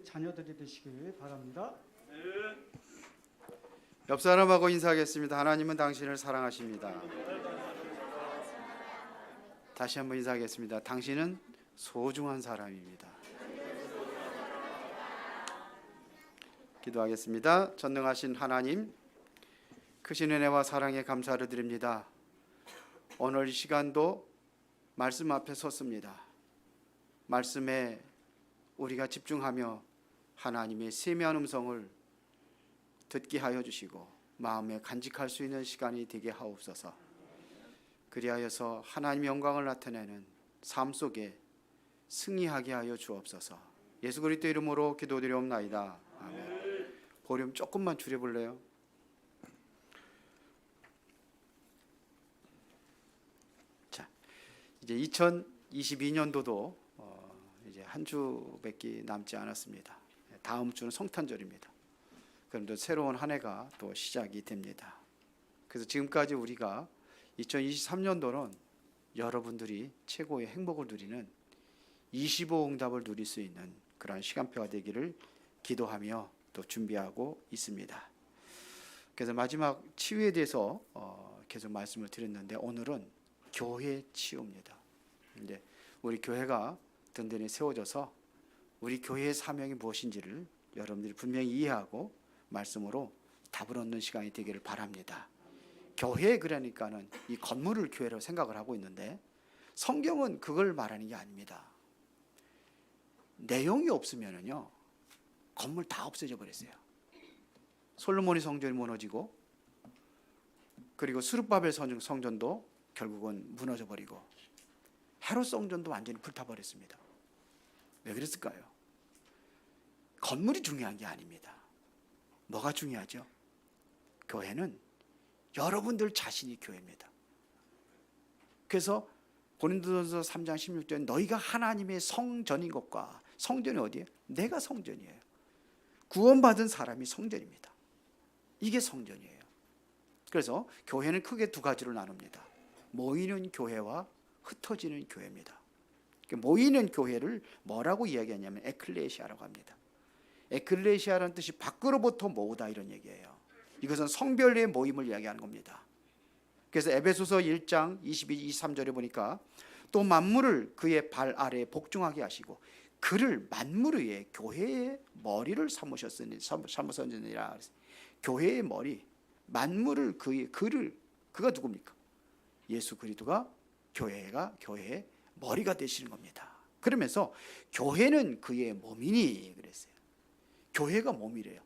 자녀들이 되시길 바랍니다. 옆 사람하고 인사하겠습니다. 하나님은 당신을 사랑하십니다. 다시 한번 인사하겠습니다. 당신은 소중한 사람입니다. 기도하겠습니다. 전능하신 하나님, 크신 은혜와 사랑에 감사를 드립니다. 오늘 이 시간도 말씀 앞에 섰습니다. 말씀에 우리가 집중하며 하나님의 세미한 음성을 듣게 하여 주시고 마음에 간직할 수 있는 시간이 되게 하옵소서. 그리하여서 하나님의 영광을 나타내는 삶 속에 승리하게 하여 주옵소서. 예수 그리스도 이름으로 기도드리옵나이다. 아멘. 볼륨 조금만 줄여볼래요? 자, 이제 2022년도도 이제 한 주밖에 남지 않았습니다. 다음 주는 성탄절입니다. 그럼 또 새로운 한 해가 또 시작이 됩니다. 그래서 지금까지 우리가 2023년도는 여러분들이 최고의 행복을 누리는 25응답을 누릴 수 있는 그러한 시간표가 되기를 기도하며 또 준비하고 있습니다. 그래서 마지막 치유에 대해서 계속 말씀을 드렸는데 오늘은 교회 치유입니다. 이제 우리 교회가 든든히 세워져서 우리 교회의 사명이 무엇인지를 여러분들이 분명히 이해하고 말씀으로 답을 얻는 시간이 되기를 바랍니다. 교회 그러니까는 이 건물을 교회로 생각을 하고 있는데 성경은 그걸 말하는 게 아닙니다. 내용이 없으면은요 건물 다 없어져 버렸어요. 솔로몬의 성전이 무너지고 그리고 스룹바벨 성전도 결국은 무너져 버리고 헤롯 성전도 완전히 불타버렸습니다. 왜 그랬을까요? 건물이 중요한 게 아닙니다. 뭐가 중요하죠? 교회는 여러분들 자신이 교회입니다. 그래서 고린도전서 3장 16절에 너희가 하나님의 성전인 것과 성전이 어디예요? 내가 성전이에요. 구원받은 사람이 성전입니다. 이게 성전이에요. 그래서 교회는 크게 두 가지로 나눕니다. 모이는 교회와 흩어지는 교회입니다. 모이는 교회를 뭐라고 이야기하냐면 에클레시아라고 합니다. 에클레시아라는 뜻이 밖으로부터 모으다 이런 얘기예요. 이것은 성별의 모임을 이야기하는 겁니다. 그래서 에베소서 1장 22, 23절에 보니까 또 만물을 그의 발 아래에 복종하게 하시고 그를 만물 위에 교회의 머리를 삼으셨느니라. 교회의 머리, 만물을 그가 누굽니까? 예수 그리스도가 교회의 머리가 되시는 겁니다. 그러면서 교회는 그의 몸이니 그랬어요. 교회가 몸이래요.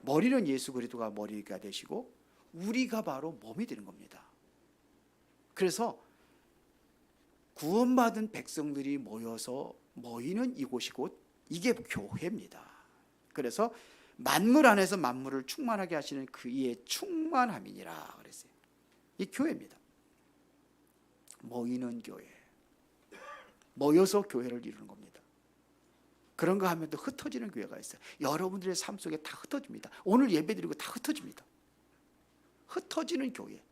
머리는 예수 그리스도가 머리가 되시고 우리가 바로 몸이 되는 겁니다. 그래서 구원받은 백성들이 모여서 모이는 이곳이 곧 이게 교회입니다. 그래서 만물 안에서 만물을 충만하게 하시는 그의 충만함이니라 그랬어요. 이 교회입니다. 모이는 교회, 모여서 교회를 이루는 겁니다. 그런가 하면 또 흩어지는 교회가 있어요. 여러분들의 삶 속에 다 흩어집니다. 오늘 예배드리고 다 흩어집니다. 흩어지는 교회,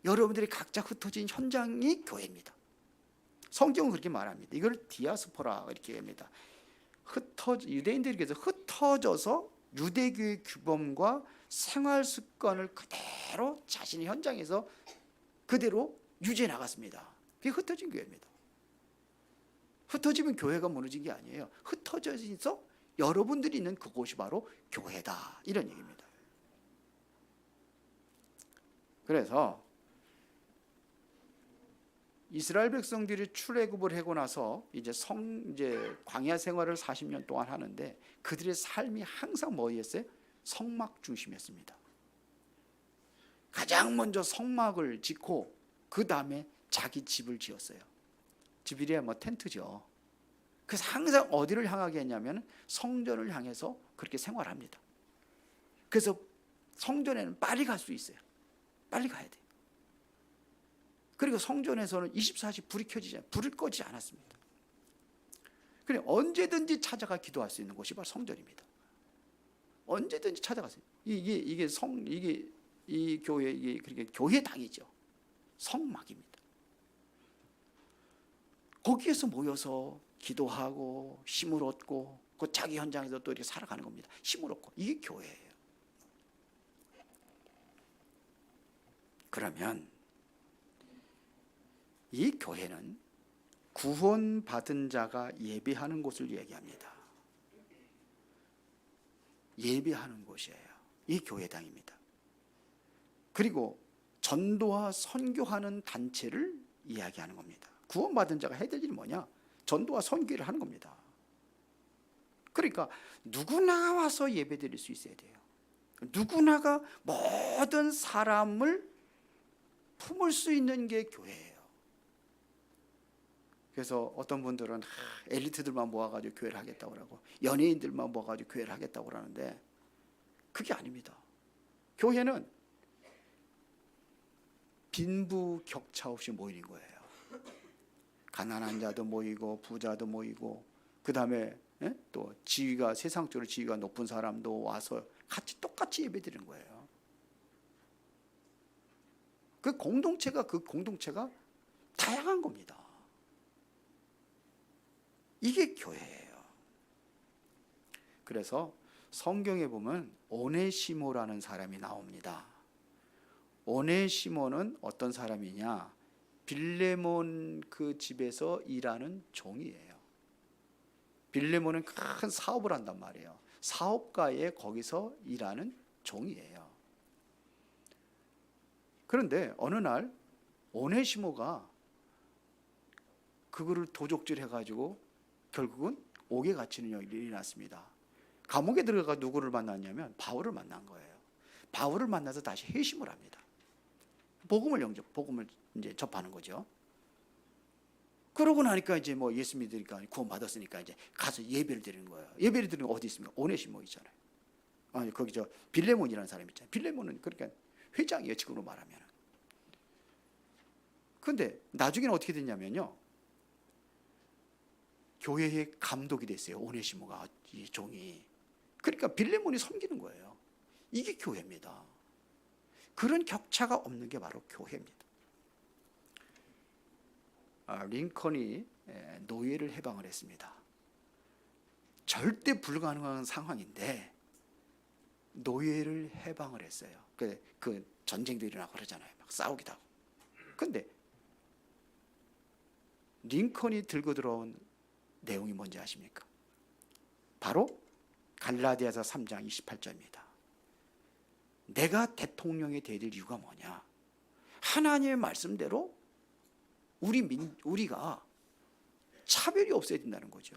여러분들이 각자 흩어진 현장이 교회입니다. 성경은 그렇게 말합니다. 이걸 디아스포라 이렇게 합니다. 유대인들에게서 흩어져서 유대교의 규범과 생활 습관을 그대로 자신의 현장에서 그대로 유지해 나갔습니다. 그게 흩어진 교회입니다. 흩어지면 교회가 무너진 게 아니에요. 흩어져서 여러분들이 있는 그곳이 바로 교회다 이런 얘기입니다. 그래서 이스라엘 백성들이 출애굽을 하고 나서 이제 광야 생활을 40년 동안 하는데 그들의 삶이 항상 뭐였어요? 성막 중심이었습니다. 가장 먼저 성막을 짓고 그 다음에 자기 집을 지었어요. 집이래야 뭐 텐트죠. 그래서 항상 어디를 향하게 했냐면 성전을 향해서 그렇게 생활합니다. 그래서 성전에는 빨리 갈 수 있어요. 빨리 가야 돼요. 그리고 성전에서는 24시 불이 켜지지 불을 꺼지지 않았습니다. 그래 언제든지 찾아가 기도할 수 있는 곳이 바로 성전입니다. 언제든지 찾아가세요. 이게 이 교회 그러니까 교회당이죠. 성막입니다. 거기에서 모여서 기도하고 힘을 얻고 그 자기 현장에서 또 이렇게 살아가는 겁니다. 힘을 얻고. 이게 교회예요. 그러면 이 교회는 구원받은 자가 예배하는 곳을 얘기합니다. 예배하는 곳이에요. 이 교회당입니다. 그리고 전도와 선교하는 단체를 이야기하는 겁니다. 구원받은 자가 해야 될 일이 뭐냐? 전도와 선교를 하는 겁니다. 그러니까 누구나 와서 예배드릴 수 있어야 돼요. 누구나가 모든 사람을 품을 수 있는 게 교회예요. 그래서 어떤 분들은 엘리트들만 모아가지고 교회를 하겠다고 그러고 연예인들만 모아가지고 교회를 하겠다고 그러는데 그게 아닙니다. 교회는 빈부격차 없이 모이는 거예요. 가난한 자도 모이고 부자도 모이고 그 다음에 또 지위가 세상적으로 지위가 높은 사람도 와서 같이 똑같이 예배드리는 거예요. 그 공동체가 다양한 겁니다. 이게 교회예요. 그래서 성경에 보면 오네시모라는 사람이 나옵니다. 오네시모는 어떤 사람이냐? 빌레몬 그 집에서 일하는 종이에요. 빌레몬은 큰 사업을 한단 말이에요. 사업가에 거기서 일하는 종이에요. 그런데 어느 날 오네시모가 그거를 도적질 해가지고 결국은 옥에 갇히는 일이 일어났습니다. 감옥에 들어가 누구를 만났냐면 바울을 만난 거예요. 바울을 만나서 다시 회심을 합니다. 복음을 이제 접하는 거죠. 그러고 나니까 이제 뭐 예수 믿으니까 구원받았으니까 이제 가서 예배를 드리는 거예요. 예배를 드리는 거 어디 있습니까? 오네시모 있잖아요. 아니 거기 빌레몬이라는 사람이 있잖아요. 빌레몬은 그러니까 회장이에요, 지금으로 말하면. 근데 나중에는 어떻게 됐냐면요. 교회의 감독이 됐어요. 오네시모가 이 종이. 그러니까 빌레몬이 섬기는 거예요. 이게 교회입니다. 그런 격차가 없는 게 바로 교회입니다. 링컨이 노예를 해방을 했습니다. 절대 불가능한 상황인데 노예를 해방을 했어요. 그 전쟁도 일어나고 그러잖아요. 막 싸우기도 하고. 근데 링컨이 들고 들어온 내용이 뭔지 아십니까? 바로 갈라디아서 3장 28절입니다. 내가 대통령이 될 이유가 뭐냐? 하나님의 말씀대로 우리가 차별이 없어야 된다는 거죠.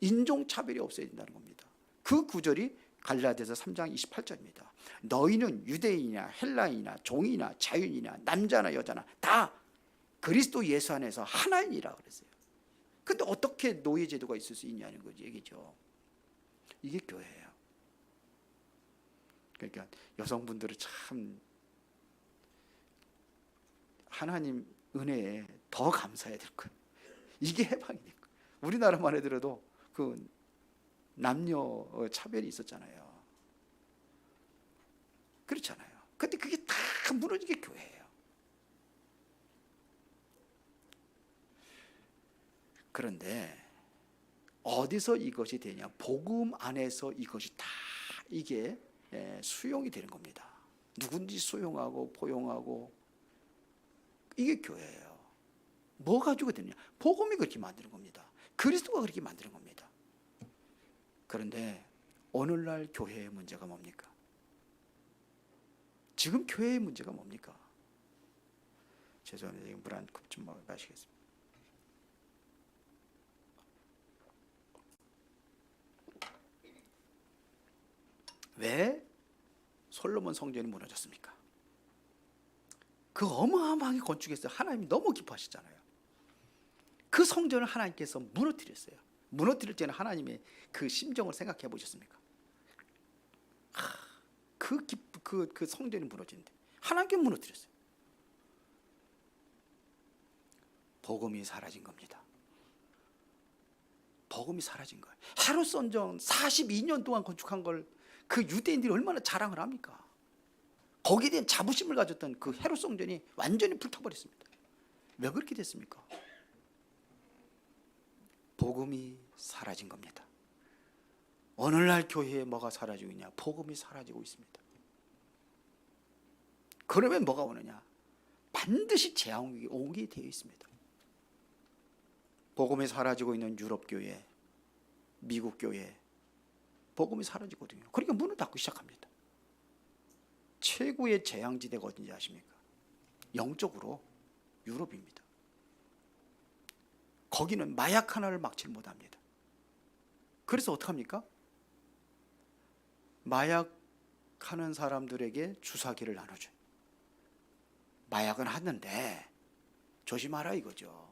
인종 차별이 없어야 된다는 겁니다. 그 구절이 갈라디아서 3장 28절입니다. 너희는 유대인이나 헬라인이나 종이나 자유인이나 남자나 여자나 다 그리스도 예수 안에서 하나이니라 그랬어요. 근데 어떻게 노예 제도가 있을 수 있냐는 거지 얘기죠. 이게 교회예요. 그러니까 여성분들은 참 하나님 은혜에 더 감사해야 될 거예요. 이게 해방이니까. 우리나라만 해더라도 그 남녀 차별이 있었잖아요. 그렇잖아요. 근데 그게 다 무너진 게 교회예요. 그런데 어디서 이것이 되냐? 복음 안에서 이것이 다 이게 수용이 되는 겁니다. 누군지 수용하고 포용하고 이게 교회예요. 뭐 가지고 되느냐? 복음이 그렇게 만드는 겁니다. 그리스도가 그렇게 만드는 겁니다. 그런데 오늘날 교회의 문제가 뭡니까? 지금 교회의 문제가 뭡니까? 죄송합니다. 물 한 컵 좀 마시겠습니다. 왜 솔로몬 성전이 무너졌습니까? 그 어마어마하게 건축했어요. 하나님이 너무 기뻐하시잖아요. 그 성전을 하나님께서 무너뜨렸어요. 무너뜨릴 때는 하나님의 그 심정을 생각해 보셨습니까? 그 성전이 무너지는데 하나님께 무너뜨렸어요. 복음이 사라진 겁니다. 복음이 사라진 거예요. 하루 성전 42년 동안 건축한 걸 그 유대인들이 얼마나 자랑을 합니까? 거기에 대한 자부심을 가졌던 그 헤롯 성전이 완전히 불타버렸습니다. 왜 그렇게 됐습니까? 복음이 사라진 겁니다. 오늘날 교회에 뭐가 사라지고 있냐? 복음이 사라지고 있습니다. 그러면 뭐가 오느냐? 반드시 재앙이 오게 되어 있습니다. 복음이 사라지고 있는 유럽 교회, 미국 교회, 복음이 사라지거든요. 그러니까 문을 닫고 시작합니다. 최고의 재앙지대가 어딘지 아십니까? 영적으로 유럽입니다. 거기는 마약 하나를 막지 못합니다. 그래서 어떡합니까? 마약하는 사람들에게 주사기를 나눠줘요. 마약은 하는데 조심하라 이거죠.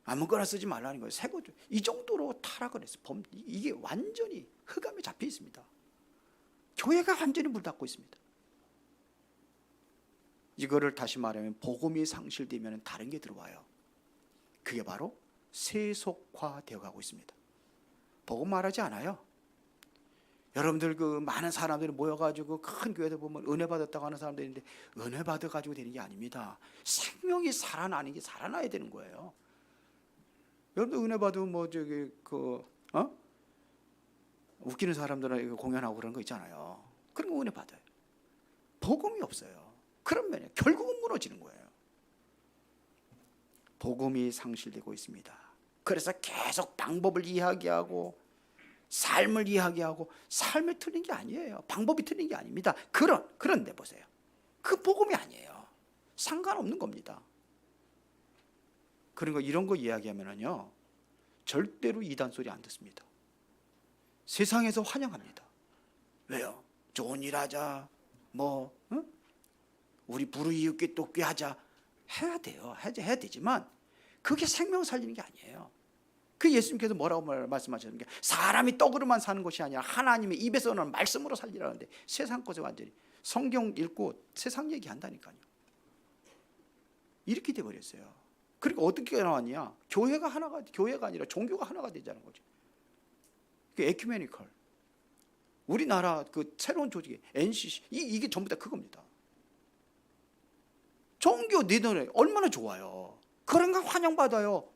아무거나 쓰지 말라는 거예요. 새거죠. 이 정도로 타락을 했어요. 이게 완전히 흑암에 잡혀 있습니다. 교회가 완전히 물 닫고 있습니다. 이거를 다시 말하면 복음이 상실되면 다른 게 들어와요. 그게 바로 세속화되어 가고 있습니다. 복음 말하지 않아요. 여러분들 그 많은 사람들이 모여가지고 큰 교회들 보면 은혜 받았다고 하는 사람들이 있는데 은혜 받아가지고 되는 게 아닙니다. 생명이 살아나는 게 살아나야 되는 거예요. 여러분들 은혜 받으면 뭐 저기 웃기는 사람들은 공연하고 그런 거 있잖아요. 그런 거 은혜 받아요. 복음이 없어요. 그러면 결국은 무너지는 거예요. 복음이 상실되고 있습니다. 그래서 계속 방법을 이야기하고 삶을 이야기하고 삶이 틀린 게 아니에요. 방법이 틀린 게 아닙니다. 그런데 보세요. 그 복음이 아니에요. 상관없는 겁니다. 그런 거 이런 거 이야기하면은요 절대로 이단 소리 안 듣습니다. 세상에서 환영합니다. 왜요? 좋은 일 하자, 우리 불우이웃께 돕게 하자 해야 돼요. 해야 되지만 그게 생명 살리는 게 아니에요. 그 예수님께서 뭐라고 말씀하셨는게 사람이 떡으로만 사는 것이 아니라 하나님의 입에서 오는 말씀으로 살리라는데 세상 것에 완전히 성경 읽고 세상 얘기한다니까요. 이렇게 돼버렸어요. 그러니까 어떻게 나왔냐? 교회가 아니라 종교가 하나가 되자는 거죠. 그 에큐메니컬. 우리나라 그 새로운 조직이 NCC 이게 전부 다 그겁니다. 종교 니들 얼마나 좋아요. 그런 거 환영받아요.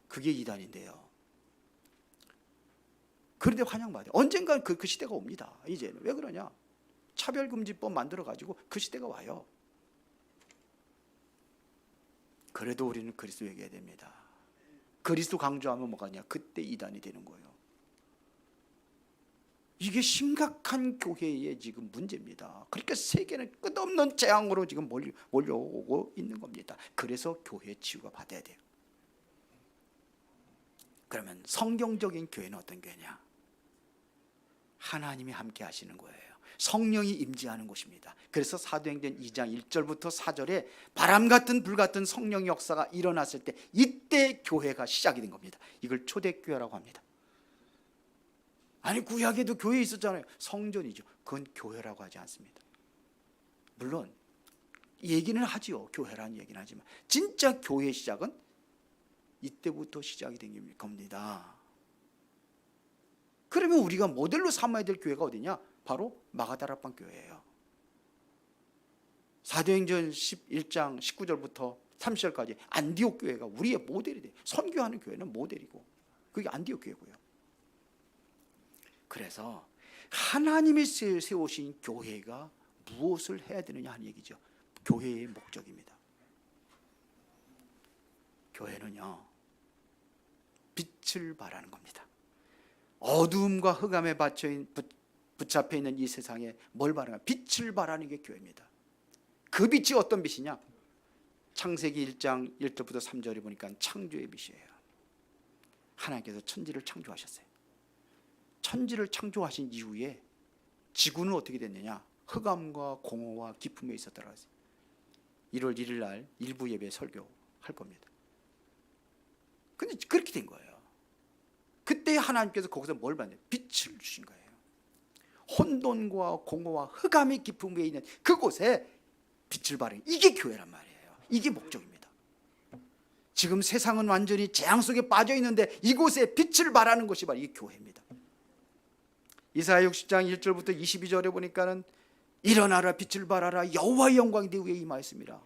그게 이단인데요. 그런데 환영받아요. 언젠간 그 시대가 옵니다. 이제는 왜 그러냐? 차별금지법 만들어가지고 그 시대가 와요. 그래도 우리는 그리스도 얘기해야 됩니다. 그리스도 강조하면 뭐가냐? 그때 이단이 되는 거예요. 이게 심각한 교회의 지금 문제입니다. 그러니까 세계는 끝없는 재앙으로 지금 몰려오고 있는 겁니다. 그래서 교회 치유가 받아야 돼요. 그러면 성경적인 교회는 어떤 교회냐? 하나님이 함께 하시는 거예요. 성령이 임재하는 곳입니다. 그래서 사도행전 2장 1절부터 4절에 바람 같은 불 같은 성령의 역사가 일어났을 때 이때 교회가 시작이 된 겁니다. 이걸 초대교회라고 합니다. 아니 구약에도 교회 있었잖아요. 성전이죠. 그건 교회라고 하지 않습니다. 물론 얘기는 하지요. 교회라는 얘기는 하지만 진짜 교회의 시작은 이때부터 시작이 된 겁니다. 그러면 우리가 모델로 삼아야 될 교회가 어디냐? 바로 마가다락방 교회예요. 사도행전 11장 19절부터 30절까지 안디옥 교회가 우리의 모델이 돼요. 선교하는 교회는 모델이고 그게 안디옥 교회고요. 그래서 하나님이 세우신 교회가 무엇을 해야 되느냐 하는 얘기죠. 교회의 목적입니다. 교회는요 빛을 발하는 겁니다. 어두움과 흑암에 붙잡혀 있는 이 세상에 뭘 발하냐? 빛을 발하는 게 교회입니다. 그 빛이 어떤 빛이냐? 창세기 1장 1절부터 3절에 보니까 창조의 빛이에요. 하나님께서 천지를 창조하셨어요. 천지를 창조하신 이후에 지구는 어떻게 됐느냐? 흑암과 공허와 기품에 있었더라. 1월 1일 날 일부 예배 설교할 겁니다. 근데 그렇게 된 거예요. 그때 하나님께서 거기서 뭘 받냐? 빛을 주신 거예요. 혼돈과 공허와 흑암의 깊은 위에 있는 그곳에 빛을 발하는 이게 교회란 말이에요. 이게 목적입니다. 지금 세상은 완전히 재앙 속에 빠져 있는데 이곳에 빛을 발하는 것이 바로 이 교회입니다. 이사야 60장 1절부터 22절에 보니까는 일어나라 빛을 발하라 여호와의 영광이 네 위에 임하였습니다.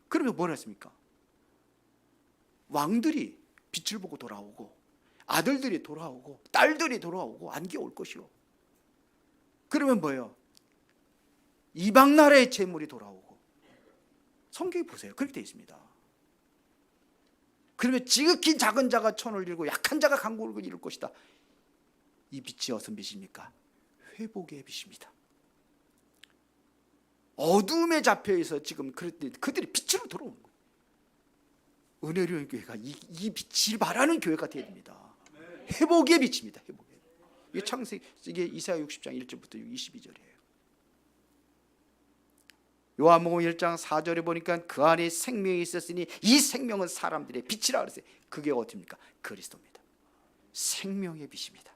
그러면 뭘 했습니까? 왕들이 빛을 보고 돌아오고 아들들이 돌아오고 딸들이 돌아오고 안개 올 것이요. 그러면 뭐예요? 이방 나라의 재물이 돌아오고. 성경에 보세요. 그렇게 되어 있습니다. 그러면 지극히 작은 자가 천을 이루고 약한 자가 강국을 이룰 것이다. 이 빛이 어떤 빛입니까? 회복의 빛입니다. 어둠에 잡혀 있어 지금 그들이 빛으로 돌아오는 거예요. 은혜로운 교회가 이 빛을 바라는 교회가 되어야 됩니다. 회복의 빛입니다. 회복의. 이게 창세기, 이게 이사야 60장 1절부터 22절이에요. 요한복음 1장 4절에 보니까 그 안에 생명이 있었으니 이 생명은 사람들의 빛이라 그랬어요. 그게 어디입니까? 그리스도입니다. 생명의 빛입니다.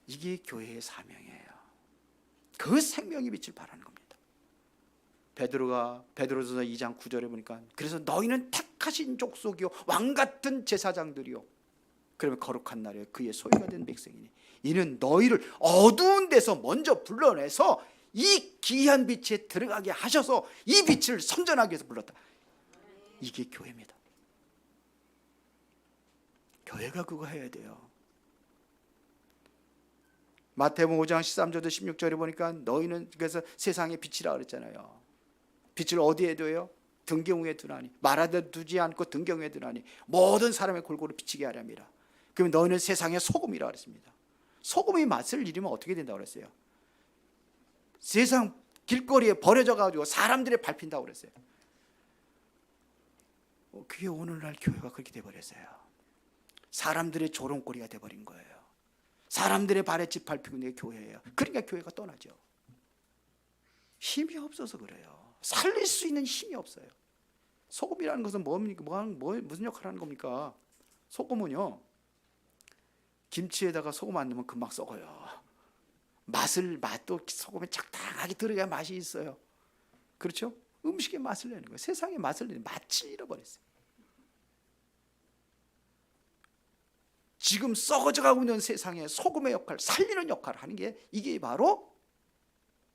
이게 교회의 사명이에요. 그 생명의 빛을 바라는 겁니다. 베드로전서 2장 9절에 보니까 그래서 너희는 택하신 족속이요 왕 같은 제사장들이요. 그러면 거룩한 날에 그의 소유가 된 백성이니 이는 너희를 어두운 데서 먼저 불러내서 이 귀한 빛에 들어가게 하셔서 이 빛을 선전하기 위해서 불렀다. 이게 교회입니다. 교회가 그거 해야 돼요. 마태복음 5장 13절부터 16절에 보니까 너희는 그래서 세상의 빛이라 그랬잖아요. 빛을 어디에 둬요? 등경 위에 두나니 말하듯 두지 않고 등경 위에 두나니 모든 사람의 골고루 비치게 하렵니다. 그러면 너희는 세상의 소금이라 그랬습니다. 소금이 맛을 잃으면 어떻게 된다고 그랬어요? 세상 길거리에 버려져 가지고 사람들이 밟힌다고 그랬어요. 그게 오늘날 교회가 그렇게 돼버렸어요. 사람들의 조롱거리가 돼버린 거예요. 사람들의 발에 짓밟히고 있는 게 교회예요. 그러니까 교회가 떠나죠. 힘이 없어서 그래요. 살릴 수 있는 힘이 없어요. 소금이라는 것은 뭡니까? 무슨 역할을 하는 겁니까? 소금은요, 김치에다가 소금 안 넣으면 금방 썩어요. 맛도 소금에 적당하게 들어가야 맛이 있어요. 그렇죠? 음식의 맛을 내는 거예요. 세상의 맛을 내는 맛을 잃어버렸어요. 지금 썩어져 가고 있는 세상에 소금의 역할, 살리는 역할을 하는 게 이게 바로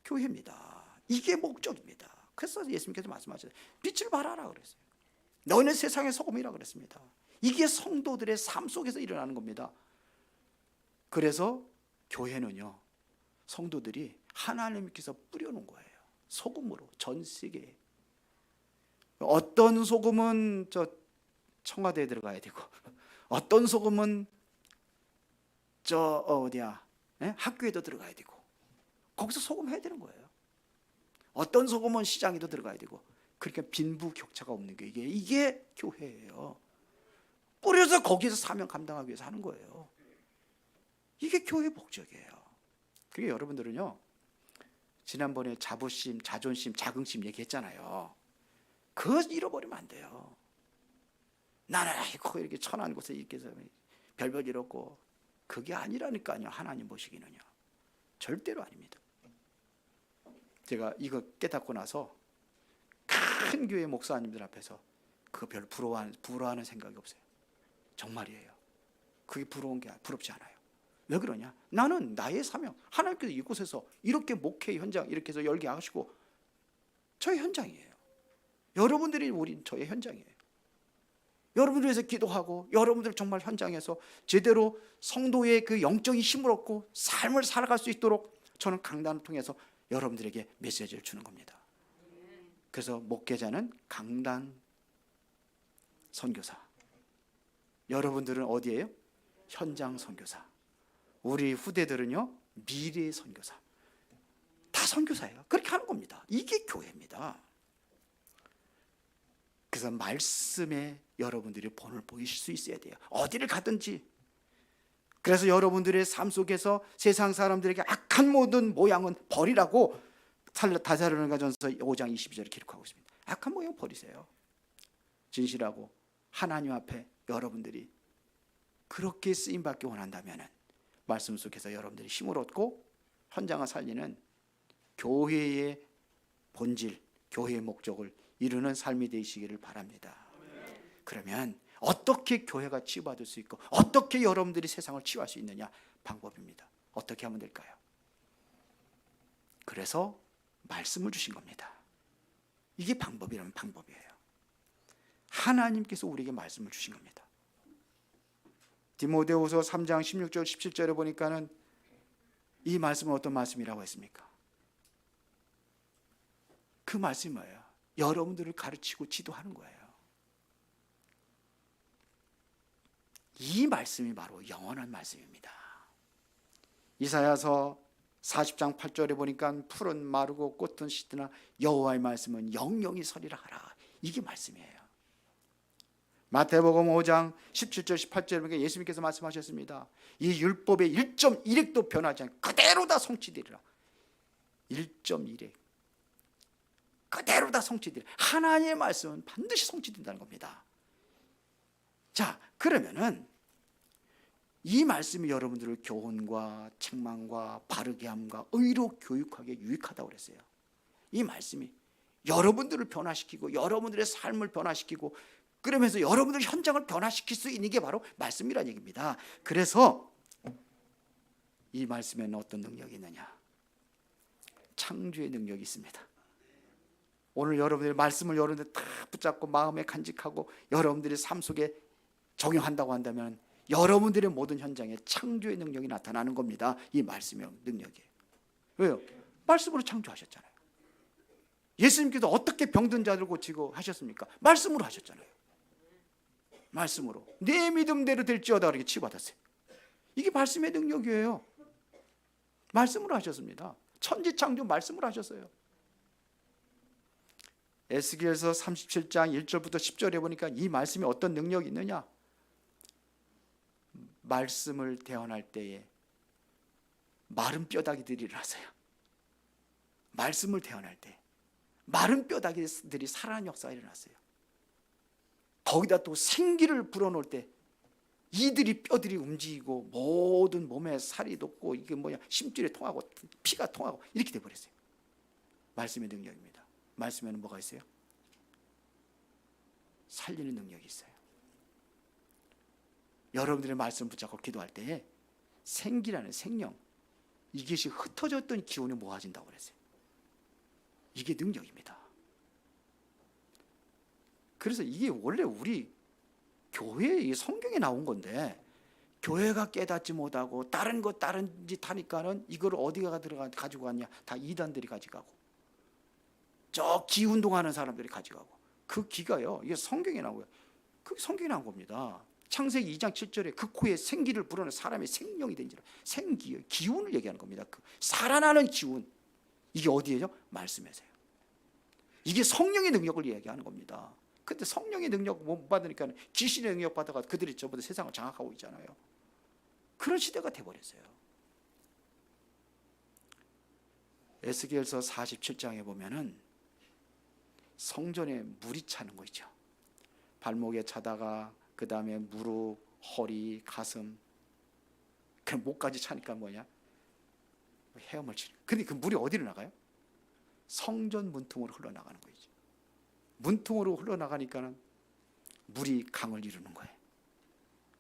교회입니다. 이게 목적입니다. 그래서 예수님께서 말씀하셨어요. 빛을 발하라 그랬어요. 너희는 세상의 소금이라 그랬습니다. 이게 성도들의 삶 속에서 일어나는 겁니다. 그래서 교회는요, 성도들이 하나님께서 뿌려놓은 거예요. 소금으로 전 세계에. 어떤 소금은 저 청와대에 들어가야 되고, 어떤 소금은 학교에도 들어가야 되고, 거기서 소금 해야 되는 거예요. 어떤 소금은 시장에도 들어가야 되고, 그러니까 빈부격차가 없는 게 이게 교회예요. 뿌려서 거기서 사명 감당하기 위해서 하는 거예요. 이게 교회의 목적이에요. 그게 여러분들은요, 지난번에 자부심, 자존심, 자긍심 얘기했잖아요. 그거 잃어버리면 안 돼요. 나는 아이고 이렇게 천한 곳에 이렇게 해서 별별 일 없고, 그게 아니라니까요. 하나님 보시기는요, 절대로 아닙니다. 제가 이거 깨닫고 나서 큰 교회 목사님들 앞에서 그거 별로 부러워하는 생각이 없어요. 정말이에요. 그게 부럽지 않아요. 왜 그러냐? 나는 나의 사명, 하나님께서 이곳에서 이렇게 목회 현장 이렇게 해서 열게 하시고 저의 현장이에요. 여러분들이 저의 현장이에요. 여러분들 위해서 기도하고, 여러분들 정말 현장에서 제대로 성도의 그 영적인 힘을 얻고 삶을 살아갈 수 있도록 저는 강단을 통해서 여러분들에게 메시지를 주는 겁니다. 그래서 목회자는 강단 선교사, 여러분들은 어디예요? 현장 선교사. 우리 후대들은요, 미래의 선교사. 다 선교사예요. 그렇게 하는 겁니다. 이게 교회입니다. 그래서 말씀에 여러분들이 본을 보이실 수 있어야 돼요. 어디를 가든지. 그래서 여러분들의 삶 속에서 세상 사람들에게 악한 모든 모양은 버리라고 다사로니가전서 5장 22절에 기록하고 있습니다. 악한 모양 버리세요. 진실하고 하나님 앞에 여러분들이 그렇게 쓰임받기 원한다면 말씀 속에서 여러분들이 힘을 얻고 현장을 살리는 교회의 본질, 교회의 목적을 이루는 삶이 되시기를 바랍니다. 그러면 어떻게 교회가 치유받을 수 있고 어떻게 여러분들이 세상을 치유할 수 있느냐? 방법입니다. 어떻게 하면 될까요? 그래서 말씀을 주신 겁니다. 이게 방법이라면 방법이에요. 하나님께서 우리에게 말씀을 주신 겁니다. 디모데후서 3장 16절 17절에 보니까는 이 말씀은 어떤 말씀이라고 했습니까? 그 말씀이 뭐예요? 여러분들을 가르치고 지도하는 거예요. 이 말씀이 바로 영원한 말씀입니다. 이사야서 40장 8절에 보니까 풀은 마르고 꽃은 시드나 여호와의 말씀은 영영이 서리라 하라. 이게 말씀이에요. 마태복음 5장 17절 18절에 보니까 예수님께서 말씀하셨습니다. 이 율법의 1.1획도 변하지 않고 그대로 다 성취되리라. 1.1획 그대로 다 성취되리라. 하나님의 말씀은 반드시 성취된다는 겁니다. 자, 그러면은 이 말씀이 여러분들을 교훈과 책망과 바르게 함과 의로 교육하게 유익하다고 그랬어요. 이 말씀이 여러분들을 변화시키고 여러분들의 삶을 변화시키고 그러면서 여러분들의 현장을 변화시킬 수 있는 게 바로 말씀이라는 얘기입니다. 그래서 이 말씀에는 어떤 능력이 있느냐? 창조의 능력이 있습니다. 오늘 여러분들의 말씀을 여러분들 다 붙잡고 마음에 간직하고 여러분들의 삶 속에 적용한다고 한다면 여러분들의 모든 현장에 창조의 능력이 나타나는 겁니다. 이 말씀의 능력이. 왜요? 말씀으로 창조하셨잖아요. 예수님께서 어떻게 병든 자들 고치고 하셨습니까? 말씀으로 하셨잖아요. 말씀으로. 내 믿음대로 될지어다 이렇게 치유받았어요. 이게 말씀의 능력이에요. 말씀으로 하셨습니다. 천지창조 말씀으로 하셨어요. 에스겔서 37장 1절부터 10절에 보니까 이 말씀이 어떤 능력이 있느냐? 말씀을 대언할 때에 마른 뼈다귀들이 일어나서요. 말씀을 대언할 때 마른 뼈다귀들이 살아나는 역사가 일어났어요. 거기다 또 생기를 불어넣을 때 이들이 뼈들이 움직이고 모든 몸에 살이 돋고 이게 뭐냐 심줄이 통하고 피가 통하고 이렇게 돼버렸어요. 말씀의 능력입니다. 말씀에는 뭐가 있어요? 살리는 능력이 있어요. 여러분들의 말씀 붙잡고 기도할 때에 생기라는 생명 이것이 흩어졌던 기운이 모아진다고 그랬어요. 이게 능력입니다. 그래서 이게 원래 우리 교회에 성경에 나온 건데 교회가 깨닫지 못하고 다른 짓 하니까는 이걸 어디가 가지고 갔냐? 다 이단들이 가져가고 저 기 운동하는 사람들이 가져가고 그 기가요. 이게 성경에 나오고요. 그게 성경에 나온 겁니다. 창세기 2장 7절에 그 코에 생기를 불어넣은 사람의 생명이 된지라 생기요 기운을 얘기하는 겁니다. 그 살아나는 기운 이게 어디에요? 말씀에서요. 이게 성령의 능력을 이야기하는 겁니다. 근데 성령의 능력 못 받으니까 귀신의 능력 받아가 그들이 저보다 세상을 장악하고 있잖아요. 그런 시대가 돼버렸어요. 에스겔서 47장에 보면은 성전에 물이 차는 거 있죠. 발목에 차다가 그 다음에 무릎, 허리, 가슴, 그 목까지 차니까 뭐냐? 헤엄을 치는. 근데 그 물이 어디로 나가요? 성전 문틈으로 흘러나가는 거죠. 문틈으로 흘러나가니까는 물이 강을 이루는 거예요.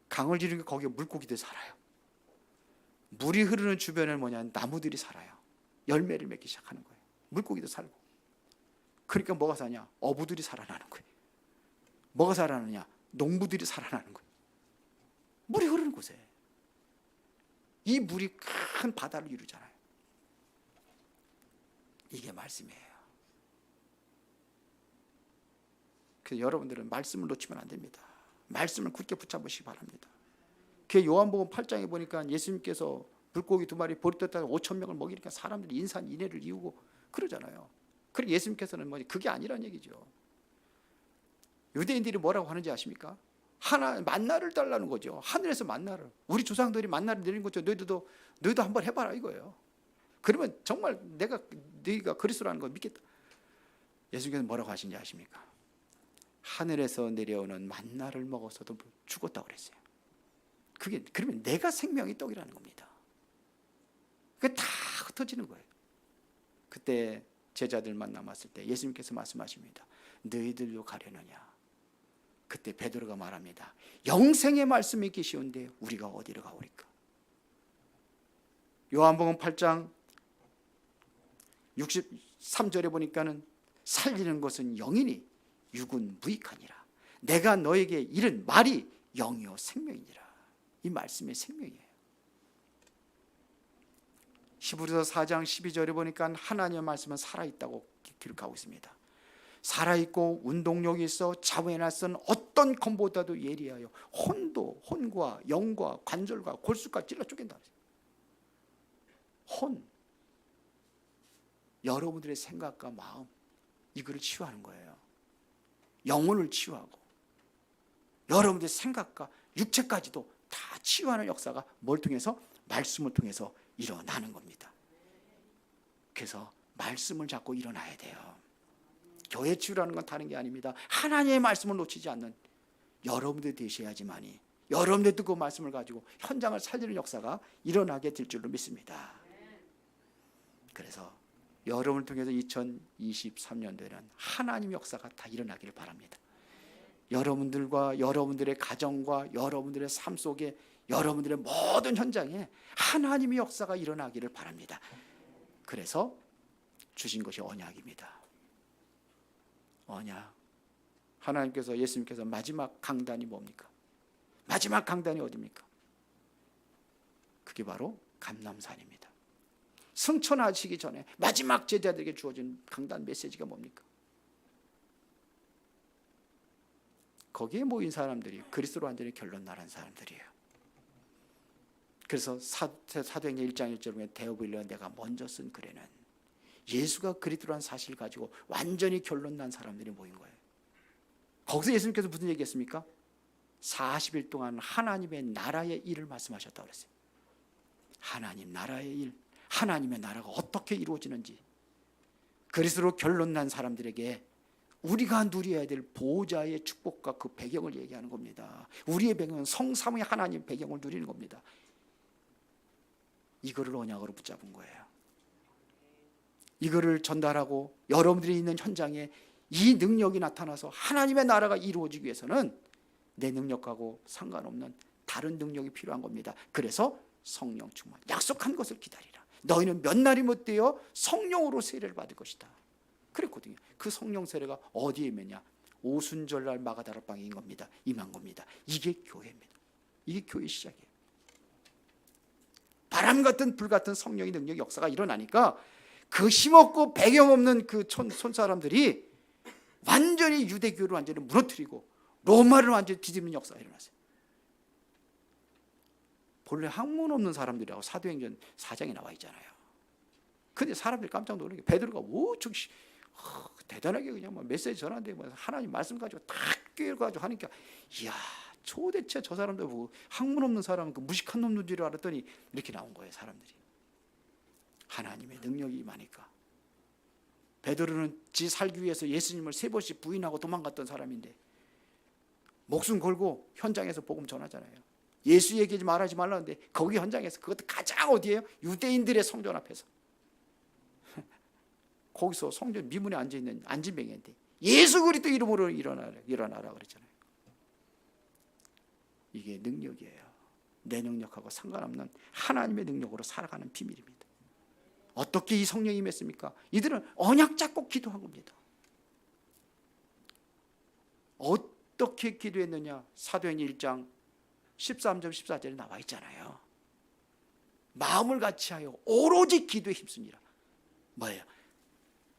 강을 이루니까 거기에 물고기들이 살아요. 물이 흐르는 주변에는 뭐냐? 나무들이 살아요. 열매를 맺기 시작하는 거예요. 물고기도 살고. 그러니까 뭐가 사냐? 어부들이 살아나는 거예요. 뭐가 살아나느냐? 농부들이 살아나는 거예요. 물이 흐르는 곳에. 이 물이 큰 바다를 이루잖아요. 이게 말씀이에요. 그래서 여러분들은 말씀을 놓치면 안 됩니다. 말씀을 굳게 붙잡으시기 바랍니다. 그 요한복음 8장에 보니까 예수님께서 물고기 2마리 버리셨다가 5,000명을 먹이니까 사람들이 인산인해를 이루고 그러잖아요. 그리고 예수님께서는 그게 아니란 얘기죠. 유대인들이 뭐라고 하는지 아십니까? 만나를 달라는 거죠. 하늘에서 만나를. 우리 조상들이 만나를 내린 거죠. 너희도 한번 해봐라 이거예요. 그러면 정말 너희가 그리스도라는 걸 믿겠다. 예수님께서 뭐라고 하신지 아십니까? 하늘에서 내려오는 만나를 먹어서도 죽었다고 그랬어요. 그러면 내가 생명의 떡이라는 겁니다. 그게 다 흩어지는 거예요. 그때 제자들만 남았을 때 예수님께서 말씀하십니다. 너희들도 가려느냐? 그때 베드로가 말합니다. 영생의 말씀이 계시온데 우리가 어디로 가오리까? 요한복음 8장 63절에 보니까는 살리는 것은 영이니 육은 무익하니라. 내가 너에게 이른 말이 영이요 생명이니라. 이 말씀의 생명이에요. 히브리서 4장 12절에 보니까 하나님의 말씀은 살아있다고 기록하고 있습니다. 살아있고 운동력이 있어 자부에 나선 어떤 검보다도 예리하여 혼과 영과 관절과 골수까지 찔러 쪼갠다. 여러분들의 생각과 마음 이거를 치유하는 거예요. 영혼을 치유하고 여러분들의 생각과 육체까지도 다 치유하는 역사가 뭘 통해서? 말씀을 통해서 일어나는 겁니다. 그래서 말씀을 잡고 일어나야 돼요. 교회 치유라는 건 다른 게 아닙니다. 하나님의 말씀을 놓치지 않는 여러분들이 되셔야지만이 여러분들도 그 말씀을 가지고 현장을 살리는 역사가 일어나게 될 줄로 믿습니다. 그래서 여러분을 통해서 2023년도에는 하나님의 역사가 다 일어나기를 바랍니다. 여러분들과 여러분들의 가정과 여러분들의 삶 속에 여러분들의 모든 현장에 하나님의 역사가 일어나기를 바랍니다. 그래서 주신 것이 언약입니다. 언약. 하나님께서 예수님께서 마지막 강단이 뭡니까? 마지막 강단이 어디입니까? 그게 바로 감람산입니다. 승천하시기 전에 마지막 제자들에게 주어진 강단 메시지가 뭡니까? 거기에 모인 사람들이 그리스도로 완전히 결론 나란 사람들이에요. 그래서 사도행전 1장 1절 보면 데오빌레와 내가 먼저 쓴 글에는 예수가 그리스도라는 사실을 가지고 완전히 결론 난 사람들이 모인 거예요. 거기서 예수님께서 무슨 얘기했습니까? 40일 동안 하나님의 나라의 일을 말씀하셨다고 그랬어요. 하나님 나라의 일, 하나님의 나라가 어떻게 이루어지는지 그리스도로 결론 난 사람들에게 우리가 누려야 될 보호자의 축복과 그 배경을 얘기하는 겁니다. 우리의 배경은 성삼위 하나님 배경을 누리는 겁니다. 이거를 언약으로 붙잡은 거예요. 이거를 전달하고 여러분들이 있는 현장에 이 능력이 나타나서 하나님의 나라가 이루어지기 위해서는 내 능력하고 상관없는 다른 능력이 필요한 겁니다. 그래서 성령 충만, 약속한 것을 기다리라. 너희는 몇 날이 못 되어 성령으로 세례를 받을 것이다. 그랬거든요. 그 성령 세례가 어디에 임했냐? 오순절날 마가다락방인 겁니다. 임한 겁니다. 이게 교회입니다. 이게 교회 시작이에요. 바람 같은 불 같은 성령의 능력 역사가 일어나니까 그 힘없고 배경 없는 그 손사람들이 완전히 유대교를 완전히 무너뜨리고 로마를 완전히 뒤집는 역사가 일어났어요. 본래 학문 없는 사람들이라고 사도행전 4장에 나와 있잖아요. 근데 사람들이 깜짝 놀라게 베드로가 대단하게 그냥 메시지 전하는데 하나님 말씀 가지고 딱 꿰가지고 하니까 이야 도대체 저 사람들 뭐 학문 없는 사람은 그 무식한 놈인 줄 알았더니 이렇게 나온 거예요. 사람들이 하나님의 능력이 임하니까. 베드로는 지 살기 위해서 예수님을 3번씩 부인하고 도망갔던 사람인데 목숨 걸고 현장에서 복음 전하잖아요. 예수 얘기하지 말하지 말라는데 거기 현장에서 그것도 가장 어디예요? 유대인들의 성전 앞에서 거기서 성전 미문에 앉아있는 안진뱅이한테 예수 그리스도 이름으로 일어나라 그랬잖아요. 이게 능력이에요. 내 능력하고 상관없는 하나님의 능력으로 살아가는 비밀입니다. 어떻게 이 성령이 임했습니까? 이들은 언약 잡고 기도한 겁니다. 어떻게 기도했느냐? 사도행전 1장 13절 14절에 나와 있잖아요. 마음을 같이하여 오로지 기도에 힘쓰니라. 뭐예요?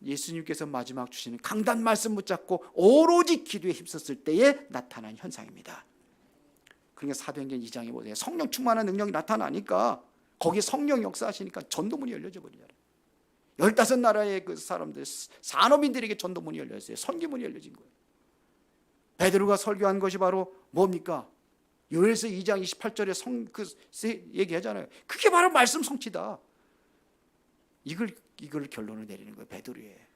예수님께서 마지막 주시는 강단 말씀 붙잡고 오로지 기도에 힘썼을 때에 나타난 현상입니다. 그러니까 사도행전 2장에 보세요. 성령 충만한 능력이 나타나니까 거기에 성령 역사하시니까 전도문이 열려져 버리잖아요. 15나라의 그 사람들 산업인들에게 전도문이 열렸어요. 선교문이 열려진 거예요. 베드로가 설교한 것이 바로 뭡니까? 요엘서 2장 28절에 얘기하잖아요. 그게 바로 말씀 성취다. 이걸 결론을 내리는 거예요. 베드로에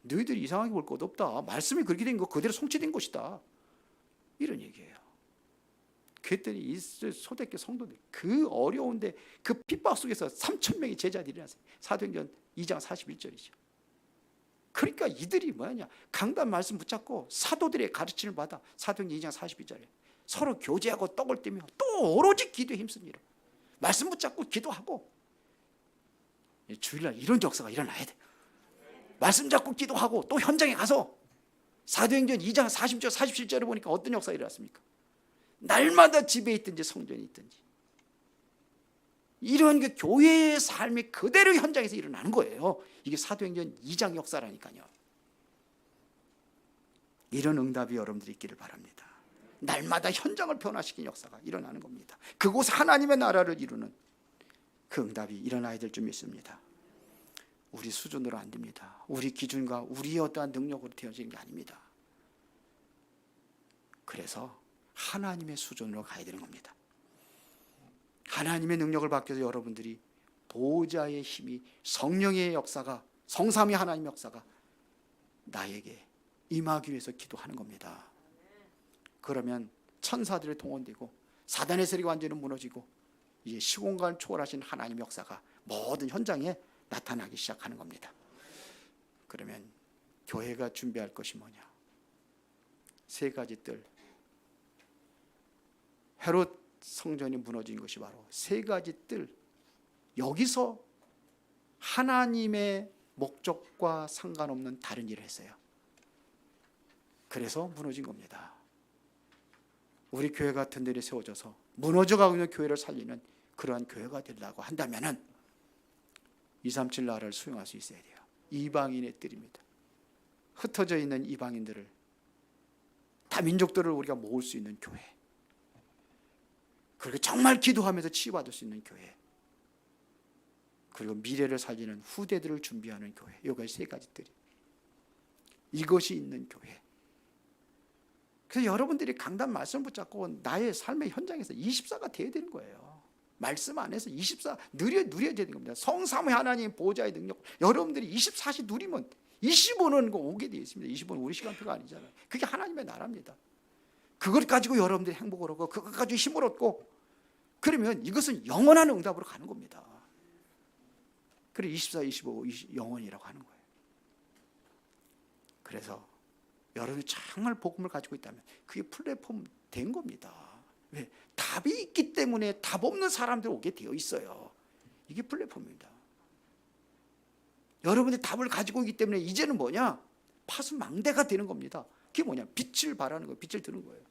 너희들이 이상하게 볼 것 없다. 말씀이 그렇게 된 거 그대로 성취된 것이다. 이런 얘기예요. 그랬더니 이 초대교회 성도들 그 어려운데 그 핍박 속에서 3,000명의 제자들이 일어났어요. 사도행전 2장 41절이죠. 그러니까 이들이 뭐냐? 강단 말씀 붙잡고 사도들의 가르침을 받아. 사도행전 2장 42절에 서로 교제하고 떡을 떼며 또 오로지 기도에 힘씁니다. 말씀 붙잡고 기도하고. 주일날 이런 역사가 일어나야 돼. 말씀 잡고 기도하고 또 현장에 가서 사도행전 2장 40절 47절에 보니까 어떤 역사가 일어났습니까? 날마다 집에 있든지 성전에 있든지 이런 그 교회의 삶이 그대로 현장에서 일어나는 거예요. 이게 사도행전 2장 역사라니까요. 이런 응답이 여러분들이 있기를 바랍니다. 날마다 현장을 변화시킨 역사가 일어나는 겁니다. 그곳 하나님의 나라를 이루는 그 응답이 일어나야 될 줄 믿습니다. 우리 수준으로 안 됩니다. 우리 기준과 우리의 어떠한 능력으로 되어지는 게 아닙니다. 그래서 하나님의 수준으로 가야 되는 겁니다. 하나님의 능력을 받기 위해서 여러분들이 보호자의 힘이, 성령의 역사가, 성삼위 하나님의 역사가 나에게 임하기 위해서 기도하는 겁니다. 그러면 천사들이 동원되고 사단의 세력이 완전히 무너지고 이제 시공간을 초월하신 하나님의 역사가 모든 현장에 나타나기 시작하는 겁니다. 그러면 교회가 준비할 것이 뭐냐? 세 가지 뜰. 헤롯 성전이 무너진 것이 바로 세 가지 뜰. 여기서 하나님의 목적과 상관없는 다른 일을 했어요. 그래서 무너진 겁니다. 우리 교회 같은 데에 세워져서 무너져가고 있는 교회를 살리는 그러한 교회가 되려고 한다면은 237 나라를 수용할 수 있어야 돼요. 이방인의 뜰입니다. 흩어져 있는 이방인들을, 다민족들을 우리가 모을 수 있는 교회, 그리고 정말 기도하면서 치유받을 수 있는 교회, 그리고 미래를 살리는 후대들을 준비하는 교회. 이것이 세 가지 뜰이, 이것이 있는 교회. 그래서 여러분들이 강단 말씀 붙잡고 나의 삶의 현장에서 24가 되어야 되는 거예요. 말씀 안에서 24 누려야 되는 겁니다. 성삼위 하나님 보호자의 능력, 여러분들이 24시 누리면 25는 오게 되어 있습니다. 25는 우리 시간표가 아니잖아요. 그게 하나님의 나라입니다. 그걸 가지고 여러분들이 행복을 얻고 그것 가지고 힘을 얻고 그러면 이것은 영원한 응답으로 가는 겁니다. 그래 24, 25, 20 영원이라고 하는 거예요. 그래서 여러분이 정말 복음을 가지고 있다면 그게 플랫폼 된 겁니다. 왜? 답이 있기 때문에 답 없는 사람들 오게 되어 있어요. 이게 플랫폼입니다. 여러분이 답을 가지고 있기 때문에 이제는 뭐냐? 파수망대가 되는 겁니다. 그게 뭐냐? 빛을 발하는 거예요. 빛을 드는 거예요.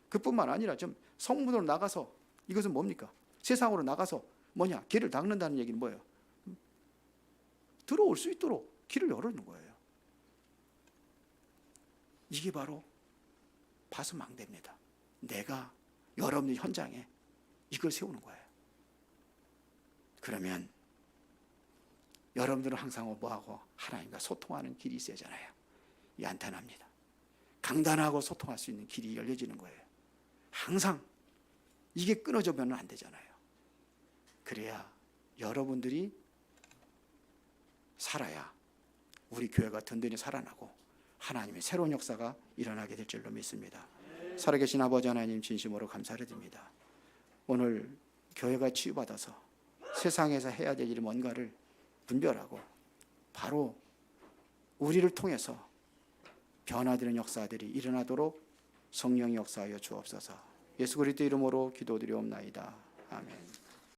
그뿐만 아니라 좀 성문으로 나가서, 이것은 뭡니까? 세상으로 나가서 뭐냐? 길을 닦는다는 얘기는 뭐예요? 들어올 수 있도록 길을 열어놓는 거예요. 이게 바로 파수망대입니다. 내가 여러분의 현장에 이걸 세우는 거예요. 그러면 여러분들은 항상 뭐하고? 하나님과 소통하는 길이 있어야 하잖아요. 이 안타납니다. 강단하고 소통할 수 있는 길이 열려지는 거예요. 항상 이게 끊어지면 안 되잖아요. 그래야 여러분들이 살아야 우리 교회가 든든히 살아나고 하나님의 새로운 역사가 일어나게 될 줄로 믿습니다. 살아계신 아버지 하나님, 진심으로 감사를 드립니다. 오늘 교회가 치유받아서 세상에서 해야 될 일 뭔가를 분별하고 바로 우리를 통해서 변화되는 역사들이 일어나도록 성령의 역사하여 주옵소서. 예수 그리스도 이름으로 기도드리옵나이다. 아멘.